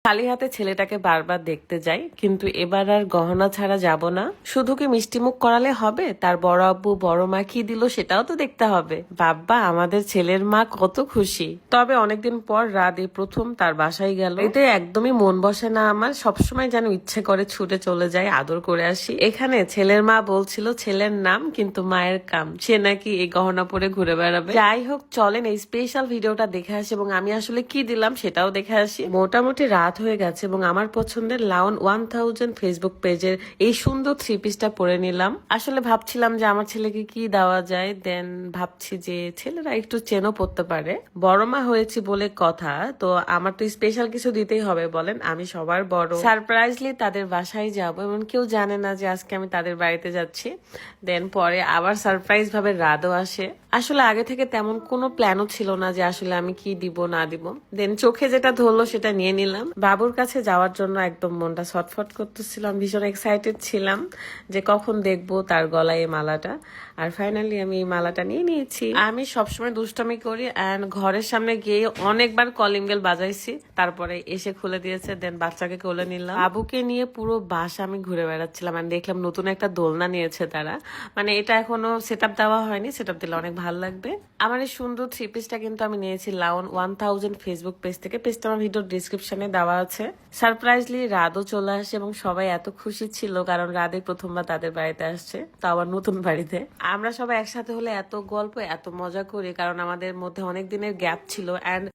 খালি হাতে ছেলেটাকে বারবার দেখতে যাই, কিন্তু এবার আর গহনা ছাড়া যাব না। শুধু কি মিষ্টিমুখ করালে হবে? তার বড় আব্বু বড় মা কি দিল সেটাও তো দেখতে হবে। বাব্বা, আমাদের ছেলের মা কত খুশি। তবে অনেকদিন পর রাত এই প্রথম তার বাসায় গেল। এতে একদমই মন বসে না আমার, সবসময় যেন ইচ্ছে করে ছুটে চলে যাই, আদর করে আসি। এখানে ছেলের মা বলছিল ছেলের নাম কিন্তু মায়ের কাম, সে নাকি এই গহনা পরে ঘুরে বেড়াবে। যাই হোক, চলেন এই স্পেশাল ভিডিওটা দেখে আসি এবং আমি আসলে কি দিলাম সেটাও দেখে আসি। মোটামুটি রাত হয়ে গেছে এবং আমার পছন্দের লাউন 1000 ফেসবুক পেজের এই সুন্দর থ্রি পিসটা পরে নিলাম। আসলে ভাবছিলাম যে আমার ছেলেকে কি দেওয়া যায়, দেন ভাবছি যে ছেলেরা একটু চেনও পড়তে পারে, বড় মা হয়েছি বলে কথা, তো আমার তো স্পেশাল কিছু দিতেই হবে বলেন, আমি সবার বড়। সারপ্রাইজলি তাদের বাসায় যাব, এমন কেউ জানে না যে আজকে আমি তাদের বাড়িতে যাচ্ছি। দেন পরে আবার সারপ্রাইজ ভাবে রাতও আসে। আসলে আগে থেকে তেমন কোনো প্ল্যানও ছিল না যে আসলে আমি কি দিব না দিব। দেন চোখে যেটা ধরলো সেটা নিয়ে নিলাম। বাবুর কাছে যাওয়ার জন্য একদম মনটা ছটফট করতেছিলাম, ভীষণ এক্সাইটেড ছিলাম যে কখন দেখবো তার গলায় এই মালাটা। আর ফাইনালি আমি এই মালাটা নিয়ে নিয়েছি। আমি সবসময় দুষ্টামি করি অ্যান্ড ঘরের সামনে গিয়ে অনেকবার কলিং বেল বাজাইছি, তারপরে এসে খুলে দিয়েছে। দেন বাচ্চাকে কোলে নিলাম, বাবুকে নিয়ে পুরো বাসা আমি ঘুরে বেড়াচ্ছিলাম। আর দেখলাম নতুন একটা দোলনা নিয়েছে তারা, মানে এটা এখনো সেট আপ দেওয়া হয়নি, সেট আপ দিলে অনেক ভালো লাগবে। আমার এই সুন্দর থ্রি পিসটা কিন্তু আমি নিয়েছি লাউন 1000 ফেসবুক পেজ থেকে, পেজটা আমার ভিডিও ডিসক্রিপশনে দেওয়া আছে। সারপ্রাইজলি রাতও চলে আসে এবং সবাই এত খুশি ছিল কারণ রাতে প্রথমবার তাদের বাড়িতে আসছে, তা আবার নতুন বাড়িতে। আমরা সবাই একসাথে হলে এত গল্প এত মজা করি কারণ আমাদের মধ্যে অনেক দিনের গ্যাপ ছিল। অ্যান্ড